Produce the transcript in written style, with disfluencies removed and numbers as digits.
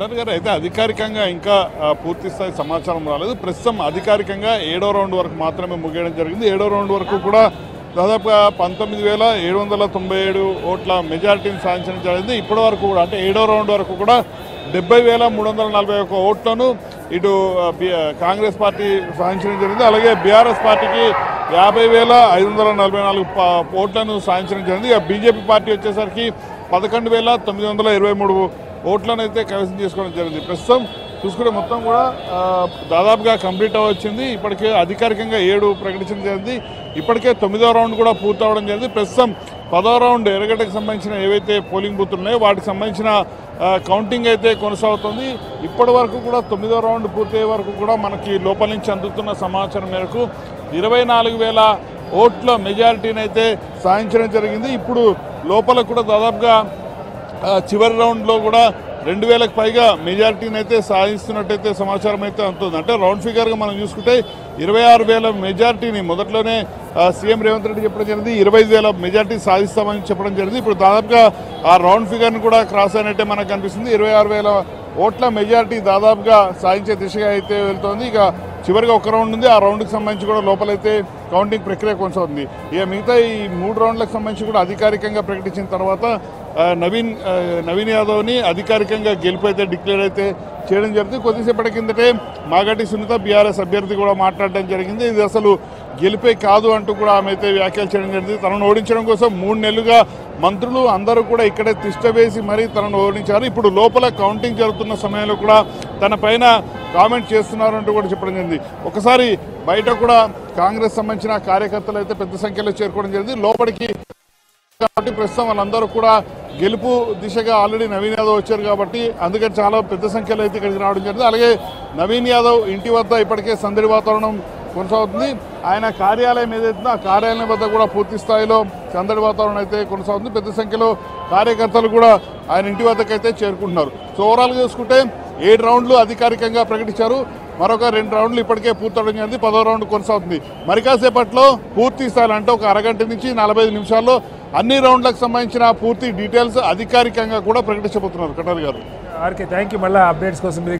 గారు అయితే అధికారికంగా ఇంకా పూర్తి స్థాయి సమాచారం రాలేదు. ప్రస్తుతం అధికారికంగా 7వ రౌండ్ వరకు మాత్రమే ముగియడం జరిగింది. 7వ రౌండ్ వరకు కూడా దాదాపుగా 19,797 ఓట్ల మెజారిటీని సాధించడం జరిగింది. ఇప్పటి వరకు కూడా అంటే 7వ రౌండ్ వరకు కూడా 70,341 ఓట్లను ఇటు కాంగ్రెస్ పార్టీ సాధించడం జరిగింది. అలాగే బీఆర్ఎస్ పార్టీకి 50,544 ఓట్లను సాధించడం జరిగింది. ఇక బీజేపీ పార్టీ వచ్చేసరికి 11,923 ఓట్లను అయితే కైవసం చేసుకోవడం జరిగింది. ప్రస్తుతం చూసుకుంటే మొత్తం కూడా దాదాపుగా కంప్లీట్ అవ్వచ్చింది. ఇప్పటికే అధికారికంగా 7 ప్రకటించడం జరిగింది. ఇప్పటికే 9వ రౌండ్ కూడా పూర్తి అవ్వడం జరిగింది. ప్రస్తుతం 10వ రౌండ్ ఎర్రగడ్డకు సంబంధించిన ఏవైతే పోలింగ్ బూత్లు ఉన్నాయో వాటికి సంబంధించిన కౌంటింగ్ అయితే కొనసాగుతుంది. ఇప్పటి వరకు కూడా 9వ రౌండ్ పూర్తయ్యే వరకు కూడా మనకి లోపల నుంచి అందుతున్న సమాచారం మేరకు 24,000 ఓట్ల మెజారిటీని అయితే సాధించడం జరిగింది. ఇప్పుడు లోపల కూడా దాదాపుగా చివరి రౌండ్లో కూడా 2,000కు పైగా మెజారిటీని అయితే సాధిస్తున్నట్టయితే సమాచారం అయితే అందుతుంది. అంటే రౌండ్ ఫిగర్గా మనం చూసుకుంటే 26,000 మెజారిటీని మొదట్లోనే సీఎం రేవంత్ రెడ్డి చెప్పడం జరిగింది. 25,000 మెజారిటీ సాధిస్తామని చెప్పడం జరిగింది. ఇప్పుడు దాదాపుగా ఆ రౌండ్ ఫిగర్ని కూడా క్రాస్ అయినట్టే మనకు కనిపిస్తుంది. 26,000 ఓట్ల మెజారిటీ దాదాపుగా సాధించే దిశగా అయితే వెళ్తోంది. ఇక చివరిగా ఒక రౌండ్ ఉంది. ఆ రౌండ్కి సంబంధించి కూడా లోపలైతే కౌంటింగ్ ప్రక్రియ కొనసాగుతుంది. ఇక మిగతా ఈ 3 రౌండ్లకు సంబంధించి కూడా అధికారికంగా ప్రకటించిన తర్వాత నవీన్ యాదవ్ని అధికారికంగా గెలుపు అయితే డిక్లేర్ అయితే చేయడం జరిగింది. కొద్దిసేపటి కిందటే మాగంటి సునీత బీఆర్ఎస్ అభ్యర్థి కూడా మాట్లాడడం జరిగింది. ఇది అసలు గెలిపే కాదు అంటూ కూడా ఆమె అయితే వ్యాఖ్యలు చేయడం జరిగింది. తనను ఓడించడం కోసం 3 నెలలుగా మంత్రులు అందరూ కూడా ఇక్కడే తిష్ట వేసి మరీ తనను ఓడించారు. ఇప్పుడు లోపల కౌంటింగ్ జరుగుతున్న సమయంలో కూడా తన పైన కామెంట్ చేస్తున్నారు అంటూ కూడా చెప్పడం జరిగింది. ఒకసారి బయట కూడా కాంగ్రెస్ సంబంధించిన కార్యకర్తలు అయితే పెద్ద సంఖ్యలో చేరుకోవడం జరిగింది. లోపలికి కాబట్టి ప్రస్తుతం వాళ్ళందరూ కూడా గెలుపు దిశగా ఆల్రెడీ నవీన్ యాదవ్ వచ్చారు కాబట్టి అందుకని చాలా పెద్ద సంఖ్యలో అయితే ఇక్కడికి రావడం జరిగింది. అలాగే నవీన్ యాదవ్ ఇంటి వద్ద ఇప్పటికే సందడి వాతావరణం కొనసాగుతుంది. ఆయన కార్యాలయం ఏదైతుందో ఆ కార్యాలయం వద్ద కూడా పూర్తి స్థాయిలో సందడి వాతావరణం అయితే కొనసాగుతుంది. పెద్ద సంఖ్యలో కార్యకర్తలు కూడా ఆయన ఇంటి వద్దకైతే చేరుకుంటున్నారు. సో ఓవరాల్గా చూసుకుంటే 7 రౌండ్లు అధికారికంగా ప్రకటించారు. మరొక 2 రౌండ్లు ఇప్పటికే పూర్తవడం జరిగింది. 10వ రౌండ్ కొనసాగుతుంది. మరి కాసేపట్లో పూర్తి స్థాయిలో అంటే ఒక అరగంట నుంచి 45 నిమిషాల్లో అన్ని రౌండ్లకు సంబంధించిన పూర్తి డీటెయిల్స్ అధికారికంగా కూడా ప్రకటించబోతున్నారు. కటారి గారు ఆర్కే థ్యాంక్ యూ. మళ్ళీ అప్డేట్స్ కోసం